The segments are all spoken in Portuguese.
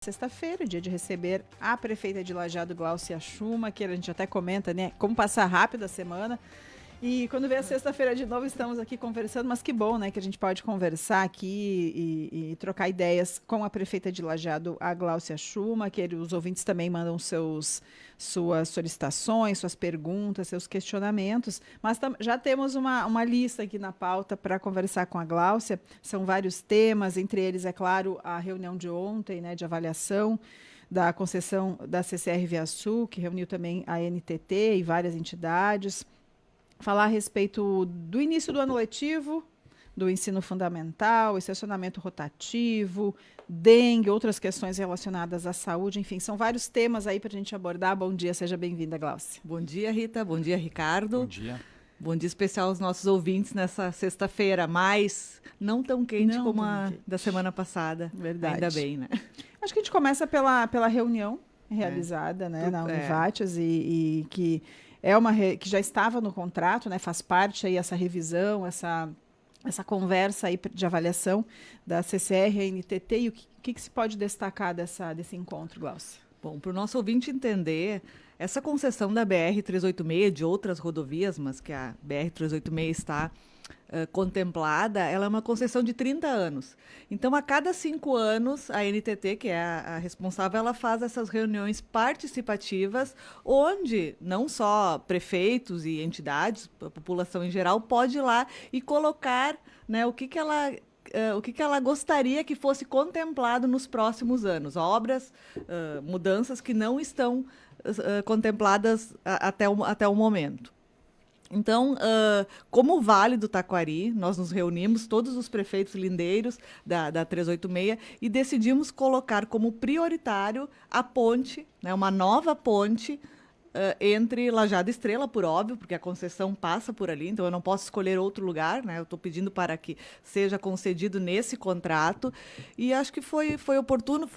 Sexta-feira, dia de receber a prefeita de Lajeado, Gláucia Schumacher, que a gente até comenta, né, como passar rápido a semana. E quando vem a sexta-feira de novo, estamos aqui conversando, mas que bom, né, que a gente pode conversar aqui e trocar ideias com a prefeita de Lajeado, a Gláucia Schumacher. Os ouvintes também mandam suas solicitações, suas perguntas, seus questionamentos, mas já temos uma lista aqui na pauta para conversar com a Gláucia. São vários temas, entre eles, é claro, a reunião de ontem, né, de avaliação da concessão da CCR ViaSul, que reuniu também a NTT e várias entidades. Falar a respeito do início do ano letivo, do ensino fundamental, estacionamento rotativo, dengue, outras questões relacionadas à saúde, enfim, são vários temas aí para a gente abordar. Bom dia, seja bem-vinda, Gláucia. Bom dia, Rita. Bom dia, Ricardo. Bom dia. Bom dia especial aos nossos ouvintes nessa sexta-feira, mas não tão quente Não como tão a quente. Da semana passada. Verdade. Ainda bem, né? Acho que a gente começa pela reunião realizada né, na Univatias e que é que já estava no contrato, né, faz parte aí essa revisão, essa conversa aí de avaliação da CCR e NTT. E o que se pode destacar desse encontro, Gláucia? Bom, para o nosso ouvinte entender, essa concessão da BR-386, de outras rodovias, mas que a BR-386 está contemplada, ela é uma concessão de 30 anos. Então, a cada 5 anos, a NTT, que é a responsável, ela faz essas reuniões participativas, onde não só prefeitos e entidades, a população em geral, pode ir lá e colocar, né, o que ela gostaria que fosse contemplado nos próximos anos. Obras, mudanças que não estão contempladas até o momento. Então, como Vale do Taquari, nós nos reunimos, todos os prefeitos lindeiros da 386, e decidimos colocar como prioritário a ponte, né, uma nova ponte entre Lajeado e Estrela, por óbvio, porque a concessão passa por ali, então eu não posso escolher outro lugar, né? Eu estou pedindo para que seja concedido nesse contrato, e acho que foi oportuno,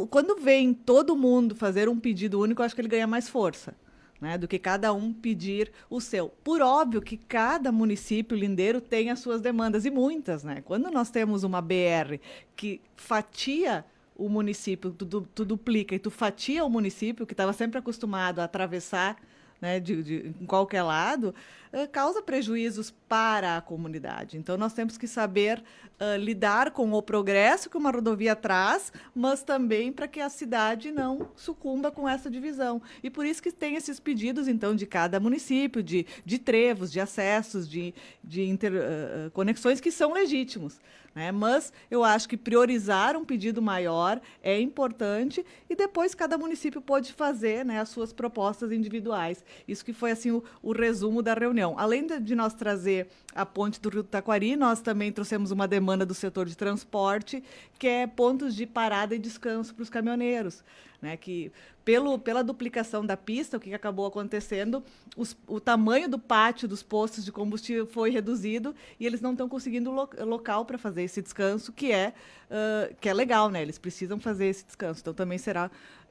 quando vem todo mundo fazer um pedido único, eu acho que ele ganha mais força, né, do que cada um pedir o seu. Por óbvio que cada município lindeiro tem as suas demandas, e muitas, né? Quando nós temos uma BR que fatia o município, tu duplica e tu fatia o município, que estava sempre acostumado a atravessar, né, em qualquer lado, causa prejuízos para a comunidade. Então, nós temos que saber lidar com o progresso que uma rodovia traz, mas também para que a cidade não sucumba com essa divisão. E por isso que tem esses pedidos, então, de cada município, de trevos, de acessos, de interconexões que são legítimos, né? Mas eu acho que priorizar um pedido maior é importante, e depois cada município pode fazer, né, as suas propostas individuais. Isso que foi assim o resumo da reunião. Além de nós trazer a ponte do Rio do Taquari, nós também trouxemos uma demanda do setor de transporte, que é pontos de parada e descanso para os caminhoneiros, né, que pela duplicação da pista, o que acabou acontecendo, o tamanho do pátio dos postos de combustível foi reduzido e eles não estão conseguindo local para fazer esse descanso, que é legal, né? Eles precisam fazer esse descanso. Então, também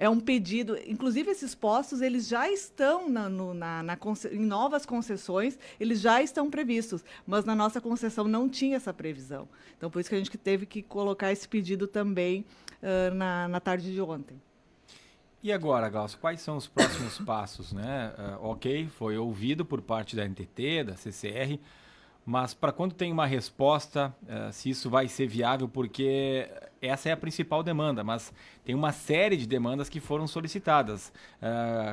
é um pedido. Inclusive, esses postos, eles já estão em novas concessões, eles já estão previstos, mas na nossa concessão não tinha essa previsão. Então, por isso que a gente teve que colocar esse pedido também na tarde de ontem. E agora, Gláucia, quais são os próximos passos, né? Ok, foi ouvido por parte da NTT, da CCR, mas para quando tem uma resposta, se isso vai ser viável, porque essa é a principal demanda, mas tem uma série de demandas que foram solicitadas,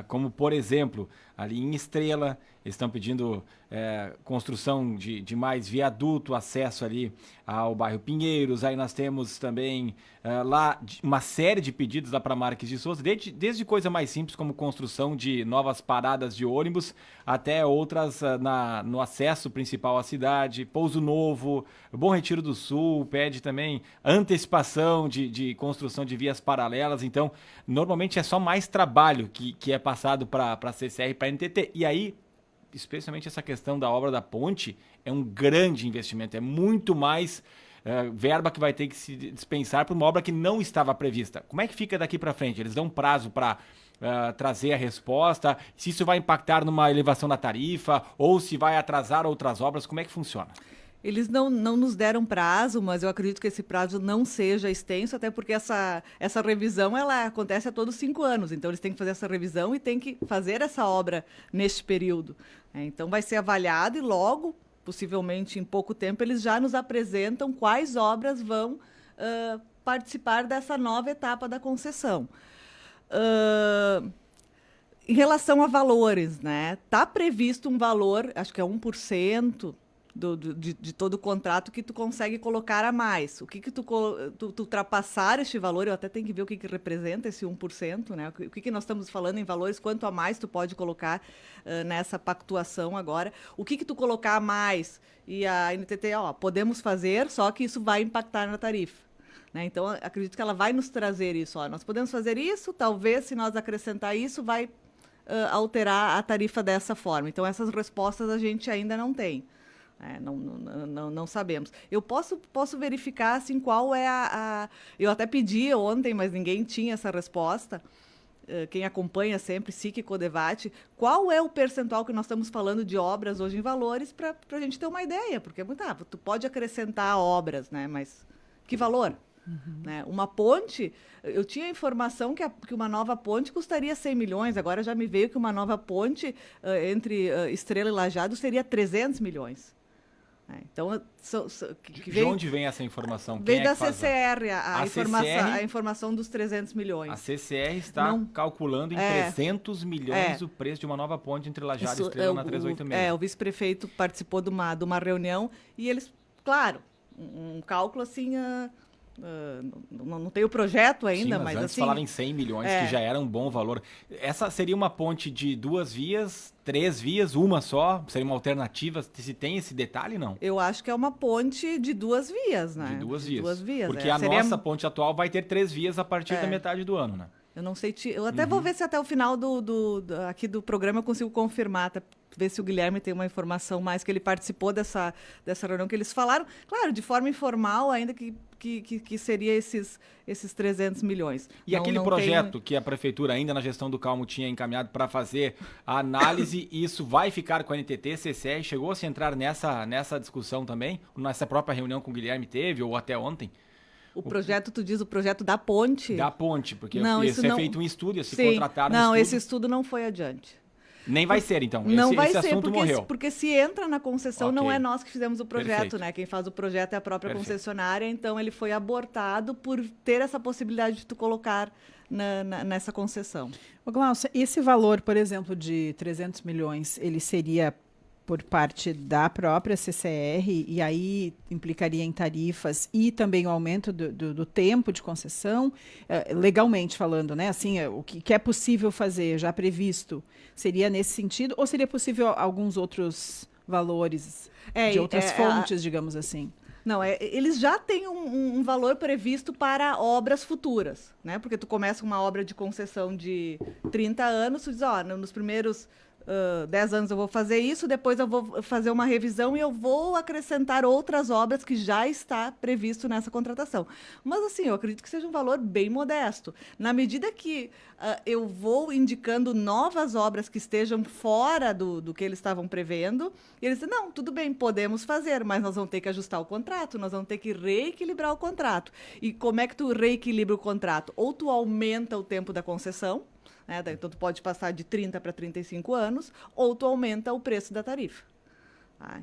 como, por exemplo, ali em Estrela, eles estão pedindo construção de mais viaduto, acesso ali ao bairro Pinheiros. Aí nós temos também lá uma série de pedidos lá para Marques de Souza, desde coisa mais simples como construção de novas paradas de ônibus, até outras no acesso principal à cidade, Pouso Novo, Bom Retiro do Sul, pede também antecipação de construção de vias paralelas. Então, normalmente é só mais trabalho que é passado para a CCR e para a NTT. E aí, especialmente essa questão da obra da ponte, é um grande investimento, é muito mais verba que vai ter que se dispensar para uma obra que não estava prevista. Como é que fica daqui para frente? Eles dão prazo para trazer a resposta, se isso vai impactar numa elevação da tarifa ou se vai atrasar outras obras, como é que funciona? Eles não nos deram prazo, mas eu acredito que esse prazo não seja extenso, até porque essa revisão ela acontece a todos 5 anos. Então, eles têm que fazer essa revisão e têm que fazer essa obra neste período. Então, vai ser avaliado e logo, possivelmente em pouco tempo, eles já nos apresentam quais obras vão participar dessa nova etapa da concessão. Em relação a valores, né? Está previsto um valor, acho que é 1%, de todo o contrato que tu consegue colocar a mais. O que tu ultrapassar este valor, eu até tenho que ver o que representa esse 1%, né? O que nós estamos falando em valores, quanto a mais tu pode colocar nessa pactuação agora. O que tu colocar a mais e a NTT, podemos fazer, só que isso vai impactar na tarifa. Né? Então, acredito que ela vai nos trazer isso. Nós podemos fazer isso, talvez, se nós acrescentar isso, vai alterar a tarifa dessa forma. Então, essas respostas a gente ainda não tem. Não sabemos. Eu posso verificar assim, qual é Eu até pedi ontem, mas ninguém tinha essa resposta. Quem acompanha sempre, SIC e Codevate, qual é o percentual que nós estamos falando de obras hoje em valores, para a gente ter uma ideia. Porque tu pode acrescentar obras, né? Mas que valor? Uhum. Né? Uma ponte, eu tinha a informação que uma nova ponte custaria 100 milhões, agora já me veio que uma nova ponte entre Estrela e Lajeado seria 300 milhões. Então, de onde vem essa informação? Veio da CCR, a informação dos 300 milhões. A CCR está calculando em 300 milhões o preço de uma nova ponte entre Lajeado e Estrela na 386. O vice-prefeito participou de uma reunião e eles, claro, um cálculo assim... não tem o projeto ainda, mas antes assim... falava em 100 milhões, que já era um bom valor. Essa seria uma ponte de 2 vias, 3 vias, uma só? Seria uma alternativa? Se tem esse detalhe, não? Eu acho que é uma ponte de 2 vias, né? De duas vias. Porque seria... nossa ponte atual vai ter 3 vias a partir da metade do ano, né? Eu não sei, eu até vou ver se até o final aqui do programa eu consigo confirmar, ver se o Guilherme tem uma informação mais, que ele participou dessa reunião que eles falaram, claro, de forma informal, ainda que seria esses 300 milhões. E aquele projeto que a prefeitura, ainda na gestão do Calmo, tinha encaminhado para fazer a análise, isso vai ficar com a NTT, CCR, chegou a se entrar nessa discussão também? Nessa própria reunião com o Guilherme teve, ou até ontem? O projeto, tu diz o projeto da ponte? Da ponte, porque ia ser feito um estudo, ia se contratar Não, esse estudo não foi adiante. Nem vai ser, então. Não vai ser, assunto morreu. Porque se entra na concessão, não é nós que fizemos o projeto, Perfeito. né? Quem faz o projeto é a própria concessionária, então ele foi abortado por ter essa possibilidade de tu colocar nessa concessão. Ô, Glaucia, esse valor, por exemplo, de 300 milhões, ele seria por parte da própria CCR, e aí implicaria em tarifas e também o aumento do tempo de concessão, legalmente falando, né? Assim, o que é possível fazer, já previsto, seria nesse sentido, ou seria possível alguns outros valores de outras fontes, digamos assim? Não, eles já têm um valor previsto para obras futuras, né? Porque tu começa uma obra de concessão de 30 anos, tu diz, nos primeiros 10 anos eu vou fazer isso, depois eu vou fazer uma revisão e eu vou acrescentar outras obras que já está previsto nessa contratação. Mas, assim, eu acredito que seja um valor bem modesto. Na medida que eu vou indicando novas obras que estejam fora do que eles estavam prevendo, e eles dizem, não, tudo bem, podemos fazer, mas nós vamos ter que ajustar o contrato, nós vamos ter que reequilibrar o contrato. E como é que tu reequilibra o contrato? Ou tu aumenta o tempo da concessão, né? Então, tu pode passar de 30 para 35 anos, ou tu aumenta o preço da tarifa.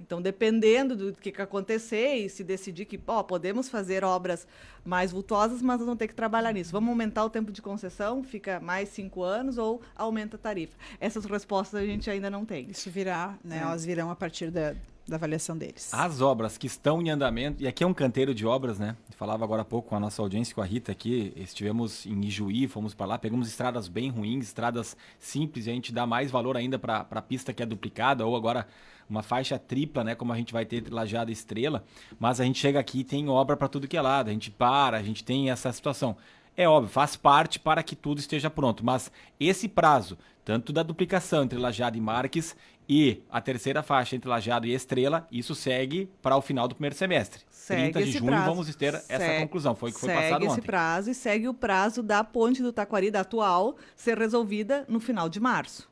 Então, dependendo do que acontecer e se decidir que podemos fazer obras mais vultuosas, mas nós vamos ter que trabalhar nisso. Vamos aumentar o tempo de concessão, fica mais 5 anos, ou aumenta a tarifa. Essas respostas a gente ainda não tem. Isso virá, né? Elas virão a partir da avaliação deles. As obras que estão em andamento, e aqui é um canteiro de obras, né? Falava agora há pouco com a nossa audiência, com a Rita aqui, estivemos em Ijuí, fomos para lá, pegamos estradas bem ruins, estradas simples, e a gente dá mais valor ainda para a pista que é duplicada, ou agora uma faixa tripla, né? Como a gente vai ter entre Lajeado e Estrela, mas a gente chega aqui e tem obra para tudo que é lado, a gente tem essa situação. É óbvio, faz parte para que tudo esteja pronto, mas esse prazo, tanto da duplicação entre Lajeado e Marques e a terceira faixa entre Lajeado e Estrela, isso segue para o final do primeiro semestre. 30 de junho prazo. Vamos ter essa conclusão, foi o que foi passado ontem. Segue esse prazo e segue o prazo da ponte do Taquari, da atual, ser resolvida no final de março.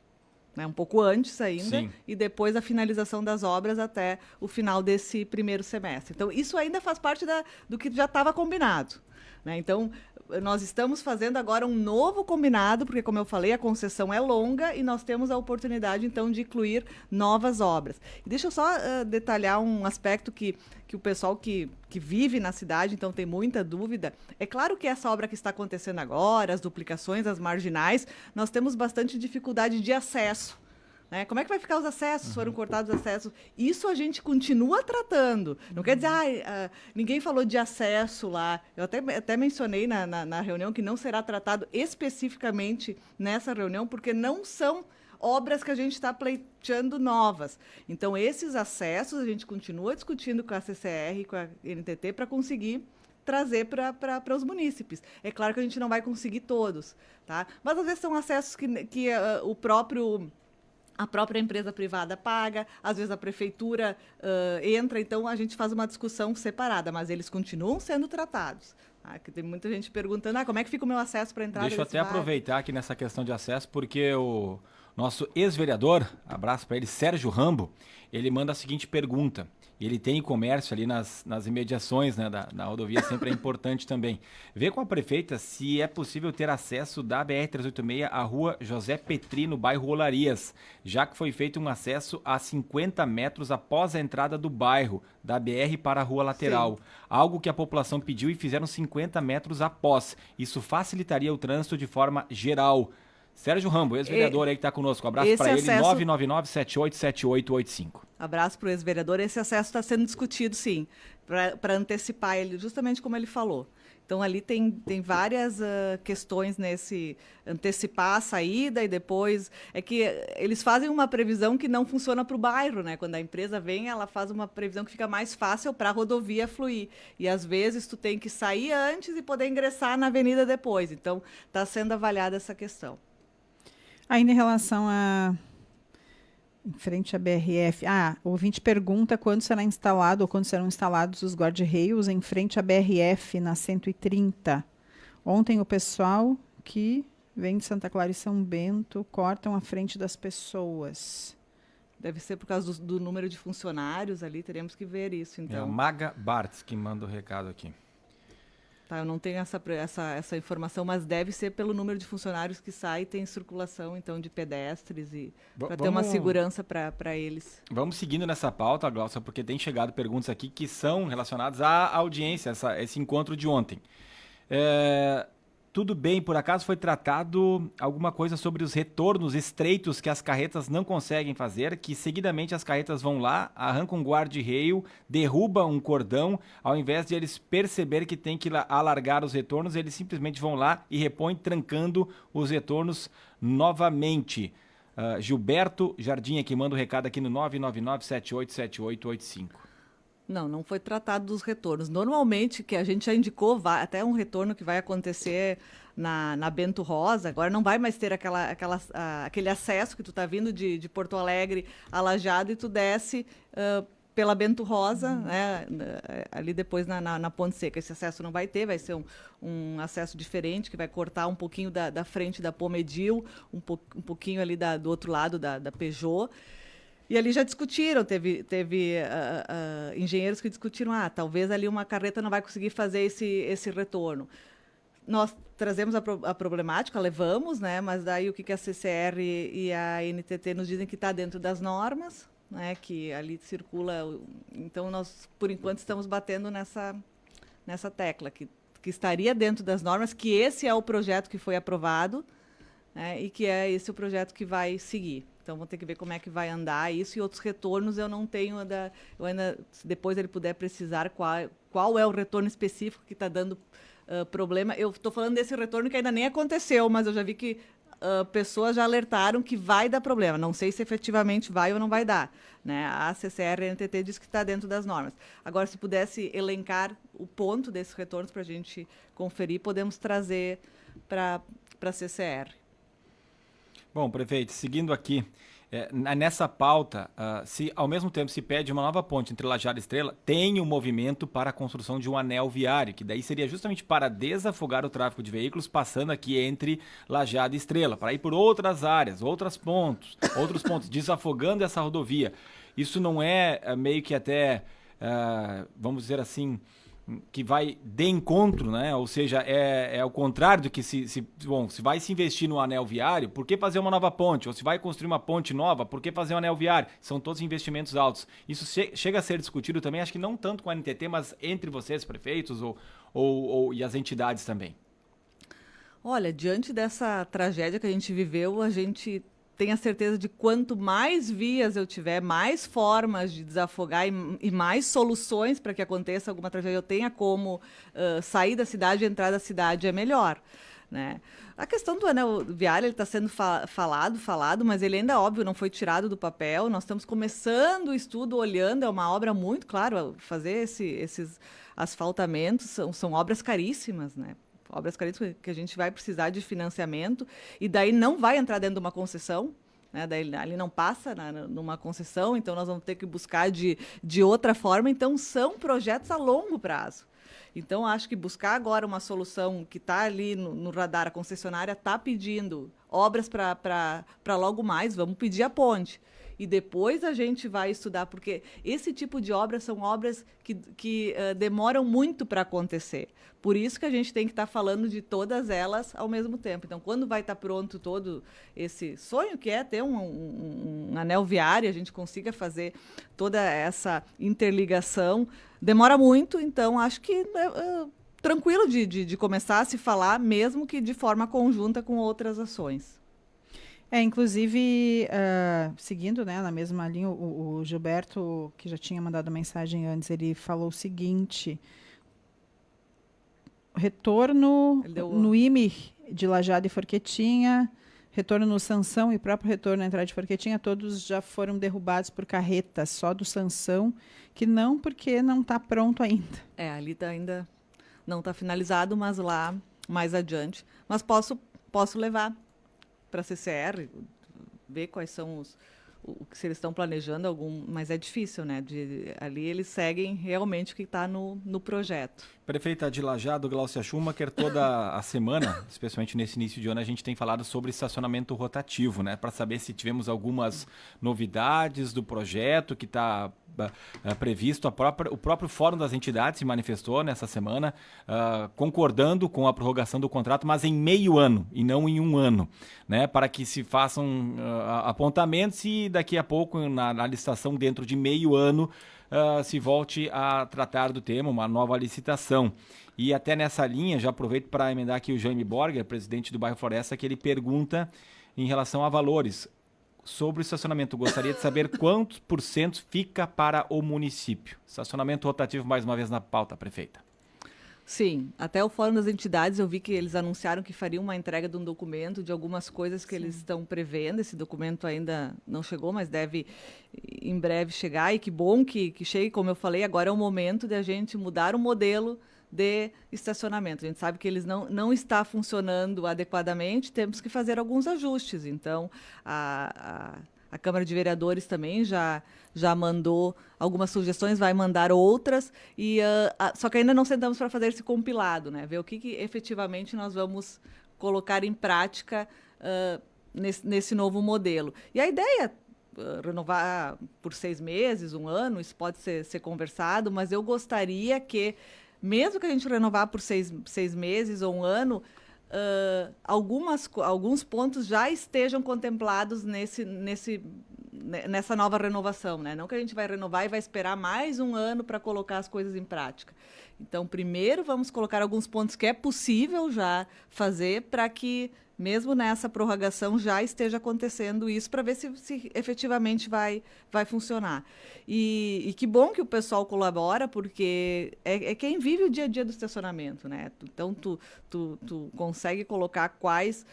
né, um pouco antes ainda, Sim. e depois a finalização das obras até o final desse primeiro semestre. Então, isso ainda faz parte do que já estava combinado, né? Então, nós estamos fazendo agora um novo combinado, porque, como eu falei, a concessão é longa e nós temos a oportunidade, então, de incluir novas obras. E deixa eu só detalhar um aspecto que o pessoal que vive na cidade, então, tem muita dúvida. É claro que essa obra que está acontecendo agora, as duplicações, as marginais, nós temos bastante dificuldade de acesso. Né? Como é que vai ficar os acessos? Foram cortados os acessos. Isso a gente continua tratando. Não quer dizer, ninguém falou de acesso lá. Eu até mencionei na reunião que não será tratado especificamente nessa reunião, porque não são obras que a gente está pleiteando novas. Então, esses acessos a gente continua discutindo com a CCR e com a NTT para conseguir trazer para os munícipes. É claro que a gente não vai conseguir todos, tá? Mas às vezes são acessos que a própria empresa privada paga, às vezes a prefeitura entra, então a gente faz uma discussão separada, mas eles continuam sendo tratados. Que tem muita gente perguntando, como é que fica o meu acesso para entrar? Deixa eu até aproveitar aqui nessa questão de acesso, porque o nosso ex-vereador, abraço para ele, Sérgio Rambo, ele manda a seguinte pergunta. Ele tem comércio ali nas imediações, né, da rodovia, sempre é importante também. Vê com a prefeita se é possível ter acesso da BR-386 à rua José Petri, no bairro Olarias, já que foi feito um acesso a 50 metros após a entrada do bairro, da BR para a rua lateral. Sim. Algo que a população pediu e fizeram 50 metros após. Isso facilitaria o trânsito de forma geral. Sérgio Rambo, ex-vereador aí que está conosco. Abraço para ele, 999-787885. Abraço para o ex-vereador. Esse acesso está sendo discutido, sim, para antecipar ele, justamente como ele falou. Então, ali tem várias questões nesse antecipar a saída e depois... É que eles fazem uma previsão que não funciona para o bairro, né? Quando a empresa vem, ela faz uma previsão que fica mais fácil para a rodovia fluir. E, às vezes, tu tem que sair antes e poder ingressar na avenida depois. Então, está sendo avaliada essa questão. Ainda em relação em frente à BRF, o ouvinte pergunta quando será instalado ou quando serão instalados os guarda-reios em frente à BRF na 130. Ontem o pessoal que vem de Santa Clara e São Bento cortam a frente das pessoas. Deve ser por causa do número de funcionários ali, teremos que ver isso, então. É a Maga Bartz que manda o recado aqui. Tá, eu não tenho essa informação, mas deve ser pelo número de funcionários que sai e tem circulação, então, de pedestres e para ter uma segurança para eles. Vamos seguindo nessa pauta, Glaucia, porque tem chegado perguntas aqui que são relacionadas à audiência, esse encontro de ontem. Tudo bem, por acaso foi tratado alguma coisa sobre os retornos estreitos que as carretas não conseguem fazer, que seguidamente as carretas vão lá, arrancam um guarda-reio, derrubam um cordão, ao invés de eles perceberem que tem que alargar os retornos, eles simplesmente vão lá e repõem, trancando os retornos novamente. Gilberto Jardim aqui manda o recado aqui no 999-787885. Não foi tratado dos retornos. Normalmente, que a gente já indicou, até um retorno que vai acontecer na Bento Rosa, agora não vai mais ter aquele acesso que tu está vindo de Porto Alegre a Lajeado e tu desce pela Bento Rosa, né, ali depois na Ponte Seca. Esse acesso não vai ter, vai ser um acesso diferente, que vai cortar um pouquinho da frente da Pomedil, um pouquinho ali do outro lado da Peugeot. E ali já discutiram, teve engenheiros que discutiram, talvez ali uma carreta não vai conseguir fazer esse retorno. Nós trazemos a problemática, levamos, né? Mas daí o que a CCR e a NTT nos dizem que está dentro das normas, né? Que ali circula. Então, nós, por enquanto, estamos batendo nessa tecla, que estaria dentro das normas, que esse é o projeto que foi aprovado, né? E que é esse o projeto que vai seguir. Então, vamos ter que ver como é que vai andar isso e outros retornos eu não tenho eu ainda, se depois ele puder precisar qual é o retorno específico que está dando problema. Eu estou falando desse retorno que ainda nem aconteceu, mas eu já vi que pessoas já alertaram que vai dar problema. Não sei se efetivamente vai ou não vai dar, né? A CCR e a NTT diz que está dentro das normas. Agora, se pudesse elencar o ponto desses retornos para a gente conferir, podemos trazer para a CCR. Bom, prefeito, seguindo aqui, nessa pauta, se ao mesmo tempo se pede uma nova ponte entre Lajeado e Estrela, tem um movimento para a construção de um anel viário, que daí seria justamente para desafogar o tráfego de veículos passando aqui entre Lajeado e Estrela, para ir por outras áreas, outros pontos, desafogando essa rodovia. Isso não é meio que até, vamos dizer assim, que vai de encontro, né? Ou seja, é o contrário do que se vai se investir no anel viário, por que fazer uma nova ponte? Ou se vai construir uma ponte nova, por que fazer um anel viário? São todos investimentos altos. Isso chega a ser discutido também, acho que não tanto com a NTT, mas entre vocês, prefeitos, e as entidades também. Olha, diante dessa tragédia que a gente viveu, a gente tem a certeza de quanto mais vias eu tiver, mais formas de desafogar e mais soluções para que aconteça alguma tragédia, eu tenha como sair da cidade e entrar da cidade, é melhor. Né? A questão do anel viário está sendo falado, mas ele ainda, óbvio, não foi tirado do papel. Nós estamos começando o estudo, olhando, é uma obra muito, claro, fazer esses asfaltamentos são obras caríssimas, né? Obras caríssimas que a gente vai precisar de financiamento e daí não vai entrar dentro de uma concessão, né? Daí ali não passa numa concessão, então nós vamos ter que buscar de outra forma. Então são projetos a longo prazo. Então acho que buscar agora uma solução que está ali no radar, a concessionária está pedindo obras para logo mais, vamos pedir a ponte. E depois a gente vai estudar, porque esse tipo de obras são obras que demoram muito para acontecer. Por isso que a gente tem que estar falando de todas elas ao mesmo tempo. Então, quando vai estar pronto todo esse sonho, que é ter um anel viário, a gente consiga fazer toda essa interligação, demora muito, então acho que tranquilo de começar a se falar, mesmo que de forma conjunta com outras ações. Inclusive, seguindo, né, na mesma linha, o Gilberto, que já tinha mandado mensagem antes, ele falou o seguinte: retorno no IME de Lajeado e Forquetinha, retorno no Sansão e próprio retorno na entrada de Forquetinha, todos já foram derrubados por carretas, só do Sansão, que não, porque não está pronto ainda. Ali ainda não está finalizado, mas lá mais adiante. Mas posso levar para a CCR, ver quais são se eles estão planejando mas é difícil, né? Ali eles seguem realmente o que está no projeto. Prefeita de Lajeado, Gláucia Schumacher, toda a semana, especialmente nesse início de ano, a gente tem falado sobre estacionamento rotativo, né? Para saber se tivemos algumas novidades do projeto que está previsto. O próprio Fórum das Entidades se manifestou nessa semana, concordando com a prorrogação do contrato, mas em meio ano e não em um ano, né? Para que se façam apontamentos e daqui a pouco, na licitação dentro de meio ano, se volte a tratar do tema, uma nova licitação. E até nessa linha, já aproveito para emendar aqui o Jaime Borger, presidente do bairro Floresta, que ele pergunta em relação a valores. Sobre o estacionamento, gostaria de saber quantos % fica para o município. Estacionamento rotativo, mais uma vez na pauta, prefeita. Sim, até o Fórum das Entidades eu vi que eles anunciaram que fariam uma entrega de um documento de algumas coisas que eles estão prevendo. Esse documento ainda não chegou, mas deve em breve chegar. E que bom que chegue, como eu falei, agora é o momento de a gente mudar o modelo de estacionamento. A gente sabe que eles não está funcionando adequadamente, temos que fazer alguns ajustes. Então, a Câmara de Vereadores também já mandou algumas sugestões, vai mandar outras, só que ainda não sentamos para fazer esse compilado, né? Ver o que efetivamente nós vamos colocar em prática nesse novo modelo. E a ideia renovar por 6 meses, 1 ano, isso pode ser conversado, mas eu gostaria que, mesmo que a gente renovar por 6 meses ou 1 ano, alguns pontos já estejam contemplados nessa nova renovação, né? Não que a gente vai renovar e vai esperar mais 1 ano para colocar as coisas em prática. Então, primeiro vamos colocar alguns pontos que é possível já fazer para que, mesmo nessa prorrogação, já esteja acontecendo isso, para ver se efetivamente vai funcionar. E que bom que o pessoal colabora, porque é quem vive o dia a dia do estacionamento, né? Então, tu consegue colocar quais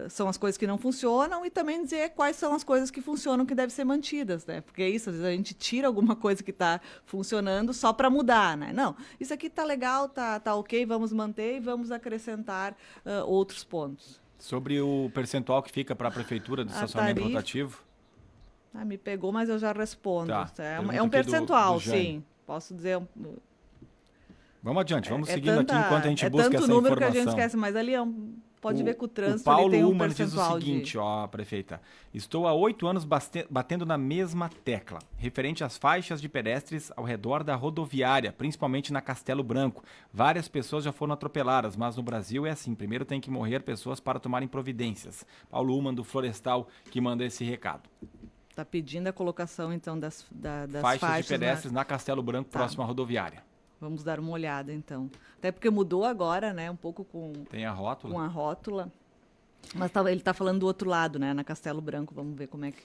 são as coisas que não funcionam e também dizer quais são as coisas que funcionam, que devem ser mantidas, né? Porque é isso, às vezes a gente tira alguma coisa que está funcionando só para mudar, né? Não, isso aqui está legal, tá ok, vamos manter e vamos acrescentar outros pontos. Sobre o percentual que fica para a prefeitura do estacionamento rotativo? Me pegou, mas eu já respondo. Tá. É um percentual, sim. Posso dizer... Vamos adiante, vamos seguindo aqui enquanto a gente busca essa informação. É tanto número que a gente esquece, mas ali pode ver que o trânsito o Paulo tem um Uman diz o percentual seguinte, prefeita. Estou há 8 anos batendo na mesma tecla, referente às faixas de pedestres ao redor da rodoviária, principalmente na Castelo Branco. Várias pessoas já foram atropeladas, mas no Brasil é assim, primeiro tem que morrer pessoas para tomarem providências. Paulo Uman, do Florestal, que manda esse recado. Está pedindo a colocação, então, das faixas de pedestres na Castelo Branco, Tá. próximo à rodoviária. Vamos dar uma olhada, então. Até porque mudou agora, né? Um pouco Tem a rótula. com a rótula. Mas ele está falando do outro lado, né? Na Castelo Branco. Vamos ver como é que...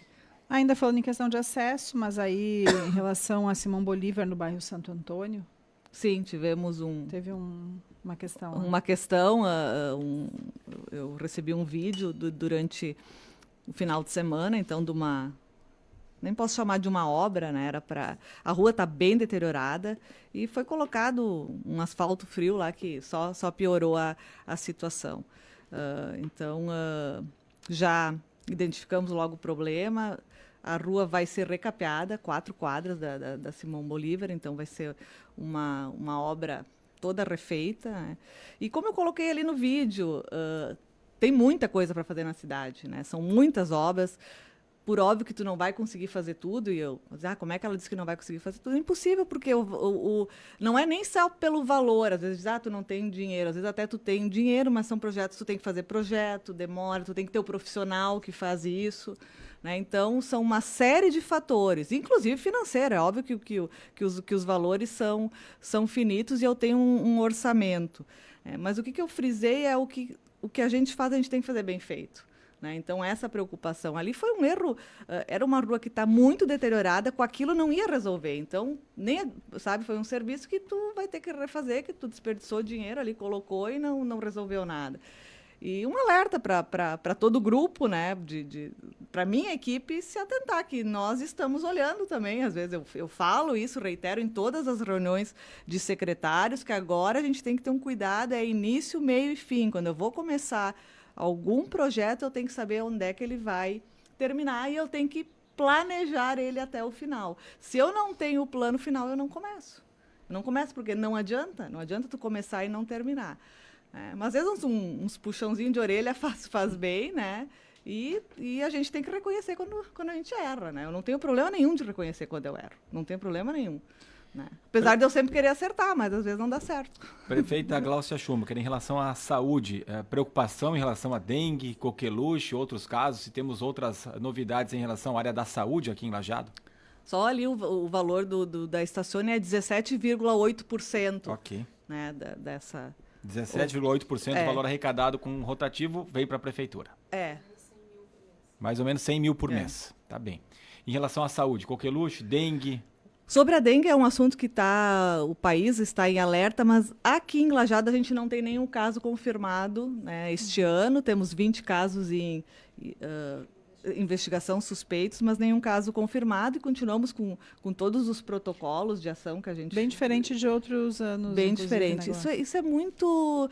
Ainda falando em questão de acesso, mas aí em relação a Simão Bolívar no bairro Santo Antônio, Sim, tivemos teve uma questão. uma questão. Eu recebi um vídeo durante o final de semana, então, de uma... Nem posso chamar de uma obra, né? A rua está bem deteriorada e foi colocado um asfalto frio lá que só piorou a situação. Então, já identificamos logo o problema. A rua vai ser recapeada, 4 quadras da Simão Bolívar, então vai ser uma obra toda refeita, né? E como eu coloquei ali no vídeo, tem muita coisa para fazer na cidade, né? São muitas obras. Por óbvio que tu não vai conseguir fazer tudo, e como é que ela disse que não vai conseguir fazer tudo? É impossível, porque não é nem só pelo valor, às vezes tu não tem dinheiro, às vezes até tu tem dinheiro, mas são projetos, tu tem que fazer projeto, demora, tu tem que ter o profissional que faz isso, né? Então, são uma série de fatores, inclusive financeiro, é óbvio que os valores são finitos e eu tenho um orçamento. Mas o que eu frisei é o que a gente faz, a gente tem que fazer bem feito. Né? Então, essa preocupação ali foi um erro. Era uma rua que está muito deteriorada, com aquilo não ia resolver. Então, foi um serviço que tu vai ter que refazer, que tu desperdiçou dinheiro ali, colocou e não resolveu nada. E um alerta para todo o grupo, né? Para a minha equipe se atentar, que nós estamos olhando também. Às vezes eu falo isso, reitero em todas as reuniões de secretários, que agora a gente tem que ter um cuidado, é início, meio e fim. Quando eu vou começar algum projeto, eu tenho que saber onde é que ele vai terminar e eu tenho que planejar ele até o final. Se eu não tenho o plano final, eu não começo. Eu não começo porque não adianta tu começar e não terminar. Mas às vezes uns puxãozinhos de orelha faz bem, né? E a gente tem que reconhecer quando a gente erra, né? Eu não tenho problema nenhum de reconhecer quando eu erro. Não tenho problema nenhum. Né? Apesar de eu sempre querer acertar, mas às vezes não dá certo. Prefeita Gláucia Schumacher, em relação à saúde, preocupação em relação a dengue, coqueluche, outros casos, se temos outras novidades em relação à área da saúde aqui em Lajeado? Só ali o valor da Estacione é 17,8%. Ok. Né, dessa... 17,8% do valor arrecadado com um rotativo veio para a prefeitura. Mais ou menos 100 mil por mês. Tá bem. Em relação à saúde, coqueluche, dengue... Sobre a dengue, é um assunto que o país está em alerta, mas aqui em Lajeado a gente não tem nenhum caso confirmado. Né? Este ano temos 20 casos em investigação suspeitos, mas nenhum caso confirmado, e continuamos com todos os protocolos de ação que a gente... Bem diferente de outros anos. Bem diferente. Isso é muito...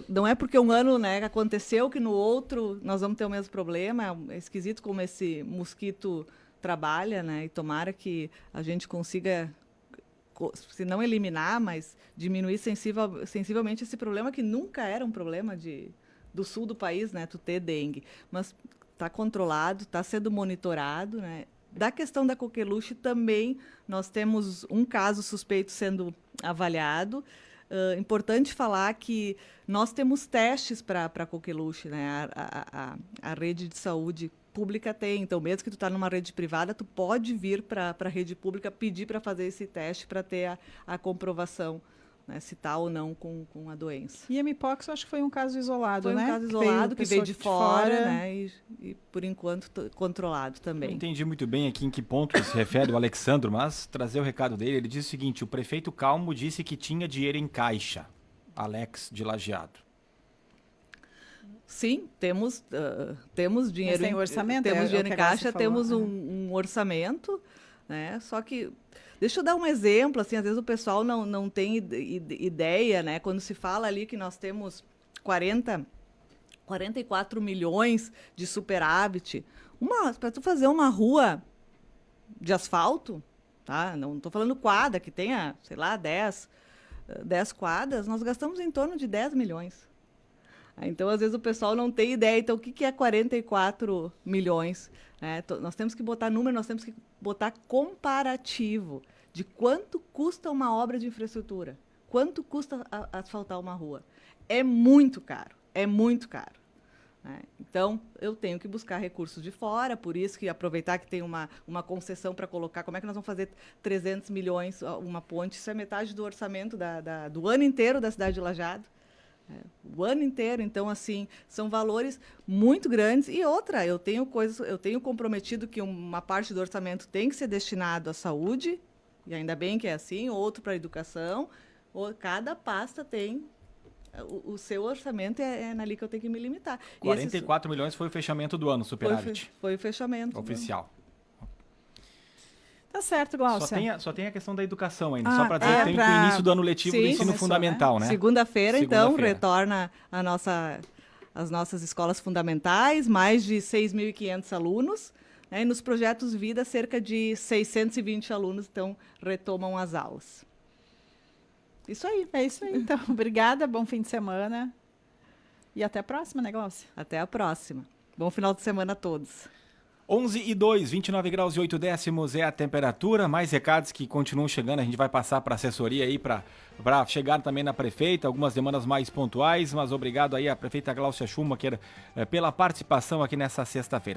não é porque um ano, né, aconteceu que no outro nós vamos ter o mesmo problema. É esquisito como esse mosquito trabalha, né? E tomara que a gente consiga, se não eliminar, mas diminuir sensivelmente esse problema, que nunca era um problema do sul do país, né? Tu ter dengue. Mas está controlado, está sendo monitorado, né? Da questão da coqueluche também, nós temos um caso suspeito sendo avaliado. Importante falar que nós temos testes para coqueluche, né? A rede de saúde pública tem, então mesmo que tu está numa rede privada, tu pode vir para a rede pública pedir para fazer esse teste para ter a comprovação, né, se está ou não com a doença. E a Mpox, eu acho que foi um caso isolado, né? Foi um caso isolado que veio de fora, né? E por enquanto controlado também. Não entendi muito bem aqui em que ponto se refere o Alexandro, mas trazer o recado dele, ele diz o seguinte: o prefeito Calmo disse que tinha dinheiro em caixa. Alex de Lajeado. Sim, temos dinheiro. Mas tem orçamento? Temos dinheiro em caixa, temos um orçamento, né? Só que, deixa eu dar um exemplo, assim, às vezes o pessoal não tem ideia, né? Quando se fala ali que nós temos 40 44 milhões de superávit. Para tu fazer uma rua de asfalto, tá? Não estou falando quadra, que tenha, sei lá, 10 quadras, nós gastamos em torno de 10 milhões. Então, às vezes, o pessoal não tem ideia. Então, o que é 44 milhões? Nós temos que botar número, nós temos que botar comparativo de quanto custa uma obra de infraestrutura, quanto custa asfaltar uma rua. É muito caro, é muito caro. Então, eu tenho que buscar recursos de fora, por isso que aproveitar que tem uma concessão para colocar, como é que nós vamos fazer 300 milhões, uma ponte, isso é metade do orçamento do ano inteiro da cidade de Lajeado. O ano inteiro, então, assim, são valores muito grandes. E outra, eu tenho comprometido que uma parte do orçamento tem que ser destinado à saúde, e ainda bem que é assim, outro para a educação, cada pasta tem o seu orçamento, é ali que eu tenho que me limitar. 44 milhões foi o fechamento do ano, superávit. Foi o fechamento. Oficial. Tá certo, Glaucia. Só tem a questão da educação ainda, só para dizer que tem o início do ano letivo do ensino fundamental, né? Segunda-feira, então, retorna as nossas escolas fundamentais, mais de 6.500 alunos, né? E nos projetos Vida, cerca de 620 alunos, então, retomam as aulas. Isso aí. É isso aí, então. Obrigada, bom fim de semana. E até a próxima, né, Glaucia? Até a próxima. Bom final de semana a todos. 11:02, 29 graus e 8 décimos é a temperatura. Mais recados que continuam chegando, a gente vai passar para a assessoria aí para chegar também na prefeita, algumas demandas mais pontuais, mas obrigado aí à prefeita Gláucia Schumacher pela participação aqui nessa sexta-feira.